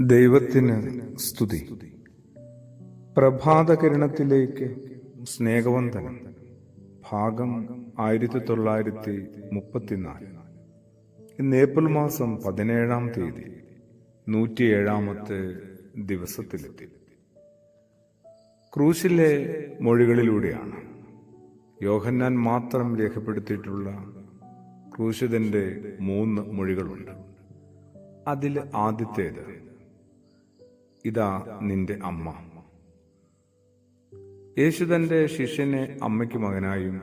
ദൈവത്തിന് സ്തുതി. പ്രഭാതകിരണത്തിലേക്ക് സ്നേഹവന്ദനം. ഭാഗം 1934. ഇന്ന് ഏപ്രിൽ മാസം 17-ാം തീയതി 107-ാമത്തെ ദിവസത്തിലെത്തി. ക്രൂശിലെ മൊഴികളിലൂടെയാണ് യോഹന്നാൻ മാത്രം രേഖപ്പെടുത്തിയിട്ടുള്ള ക്രൂശിതന്റെ 3 മൊഴികളുണ്ട്. അതിൽ ആദ്യത്തേത്, ഇതാ നിന്റെ അമ്മ. യേശു തന്റെ ശിഷ്യനെ അമ്മയ്ക്ക് മകനായും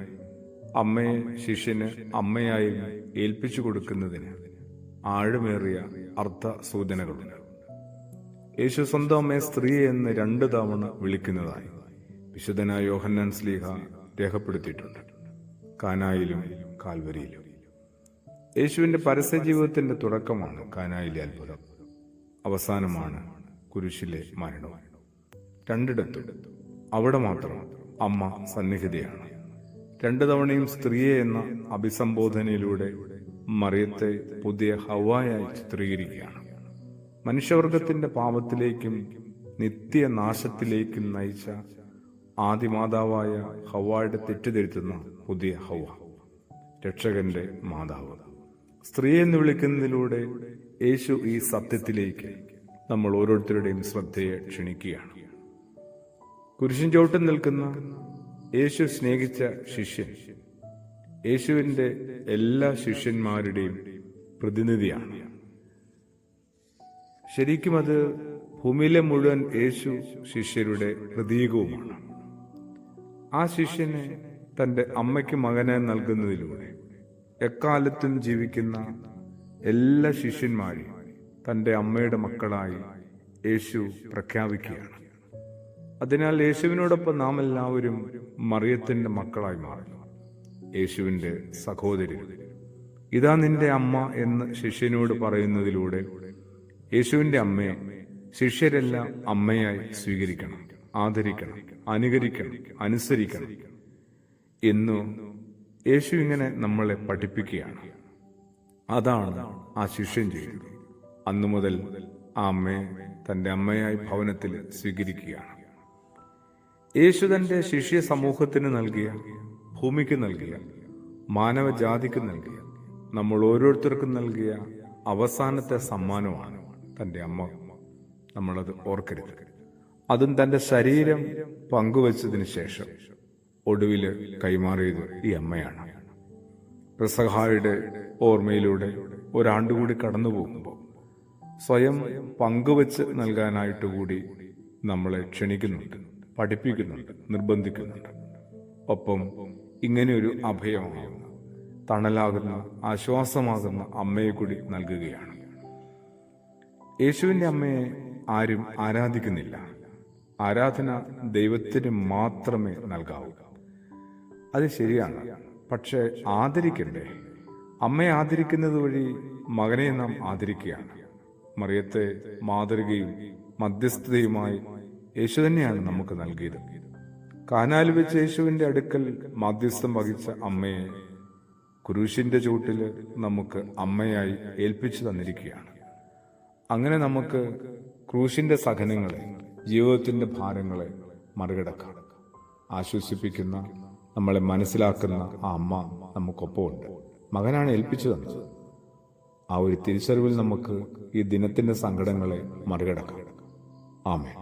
അമ്മയെ ശിഷ്യന് അമ്മയായും ഏൽപ്പിച്ചു കൊടുക്കുന്നതിന് ആഴമേറിയ അർത്ഥ സൂചനകളുണ്ട്. യേശു സ്വന്തം അമ്മയെ സ്ത്രീ എന്ന് 2 തവണ വിളിക്കുന്നതായി വിശുദ്ധനായ യോഹന്നാൻ ശ്ലീഹ രേഖപ്പെടുത്തിയിട്ടുണ്ട്, കാനായിലും കാൽവരിയിലും. യേശുവിന്റെ പരസ്യ ജീവിതത്തിന്റെ തുടക്കമാണ് കാനായിലെ അത്ഭുതം, അവസാനമാണ് കുരിശിലെ മരണം. 2 അവിടെ മാത്രം അമ്മ സന്നിഹിതയാണ്. 2 തവണയും സ്ത്രീയെ എന്ന അഭിസംബോധനയിലൂടെ മറിയത്തെ പുതിയ ഹവ്വായായി ചിത്രീകരിക്കുകയാണ്. മനുഷ്യവർഗത്തിന്റെ പാപത്തിലേക്കും നിത്യനാശത്തിലേക്കും നയിച്ച ആദിമാതാവായ ഹവ്വായുടെ തെറ്റുതിരുത്തുന്ന പുതിയ ഹവ്വ, രക്ഷകന്റെ മാതാവ്. സ്ത്രീ എന്ന് വിളിക്കുന്നതിലൂടെ യേശു ഈ സത്യത്തിലേക്ക് നമ്മൾ ഓരോരുത്തരുടെയും ശ്രദ്ധയെ ക്ഷണിക്കുകയാണ്. കുരിശിൻ ചോട്ടിൽ നിൽക്കുന്ന യേശു സ്നേഹിച്ച ശിഷ്യൻ യേശുവിന്റെ എല്ലാ ശിഷ്യന്മാരുടെയും പ്രതിനിധിയാണ്. ശരിക്കും അത് ഭൂമിയിലെ മുഴുവൻ യേശു ശിഷ്യരുടെ പ്രതീകവുമാണ്. ആ ശിഷ്യനെ തന്റെ അമ്മയ്ക്ക് മകനായി നൽകുന്നതിലൂടെ എക്കാലത്തും ജീവിക്കുന്ന എല്ലാ ശിഷ്യന്മാരെയും തന്റെ അമ്മയുടെ മക്കളായി യേശു പ്രഖ്യാപിക്കുകയാണ്. അതിനാൽ യേശുവിനോടൊപ്പം നാം എല്ലാവരും മറിയത്തിന്റെ മക്കളായി മാറുന്നു, യേശുവിന്റെ സഹോദരി. ഇതാ നിന്റെ അമ്മ എന്ന് ശിഷ്യനോട് പറയുന്നതിലൂടെ യേശുവിന്റെ അമ്മയെ ശിഷ്യരെല്ലാം അമ്മയായി സ്വീകരിക്കണം, ആദരിക്കണം, അനുകരിക്കണം, അനുസരിക്കണം എന്നു യേശു ഇങ്ങനെ നമ്മളെ പഠിപ്പിക്കുകയാണ്. അതാണ് ആ ശിഷ്യൻ ചെയ്യുന്നത്. അന്നു മുതൽ ആ അമ്മയെ തന്റെ അമ്മയായി ഭവനത്തിൽ സ്വീകരിക്കുകയാണ്. യേശു തന്റെ ശിഷ്യ സമൂഹത്തിന് നൽകിയ, ഭൂമിക്ക് നൽകിയ, മാനവജാതിക്ക് നൽകിയ, നമ്മൾ ഓരോരുത്തർക്കും നൽകിയ അവസാനത്തെ സമ്മാനമാണ് തന്റെ അമ്മ. നമ്മളത് ഓർക്കരുത്. അതും തന്റെ ശരീരം പങ്കുവച്ചതിന് ശേഷം ഒടുവില് കൈമാറിയത് ഈ അമ്മയാണ്. പെസഹായുടെ ഓർമ്മയിലൂടെ ഒരാണ്ടുകൂടി കടന്നു പോകുമ്പോൾ സ്വയം പങ്കുവച്ച് നൽകാനായിട്ട് കൂടി നമ്മളെ ക്ഷണിക്കുന്നുണ്ട്, പഠിപ്പിക്കുന്നുണ്ട്, നിർബന്ധിക്കുന്നുണ്ട്. ഒപ്പം ഇങ്ങനെയൊരു അഭയമാകുന്ന, തണലാകുന്ന, ആശ്വാസമാകുന്ന അമ്മയെ കൂടി നൽകുകയാണ്. യേശുവിന്റെ അമ്മയെ ആരും ആരാധിക്കുന്നില്ല. ആരാധന ദൈവത്തിന് മാത്രമേ നൽകാവൂ. അത് ശരിയാണ്, പക്ഷെ ആദരിക്കണ്ടേ? അമ്മയെ ആദരിക്കുന്നത് വഴി മകനെ നാം ആദരിക്കുകയാണ്. മറിയത്തെ മാതൃകയും മധ്യസ്ഥതയുമായി യേശു തന്നെയാണ് നമുക്ക് നൽകിയത്. കാനായിൽ വെച്ച് യേശുവിന്റെ അടുക്കൽ മധ്യസ്ഥം വഹിച്ച അമ്മയെ കുരിശിന്റെ ചൂട്ടില് നമുക്ക് അമ്മയായി ഏൽപ്പിച്ചു തന്നിരിക്കുകയാണ്. അങ്ങനെ നമുക്ക് ക്രൂശിന്റെ സഹനങ്ങളെ, ജീവിതത്തിന്റെ ഭാരങ്ങളെ മറികടക്കാം. ആശ്വസിപ്പിക്കുന്ന, നമ്മളെ മനസ്സിലാക്കുന്ന ആ അമ്മ നമുക്കൊപ്പമുണ്ട്. മകനാണ് ഏൽപ്പിച്ചു തന്നത്. ആ ഒരു തിരിച്ചറിവിൽ നമുക്ക് ഈ ദിനത്തിന്റെ സങ്കടങ്ങളെ മറികടക്കാം. ആമേൻ.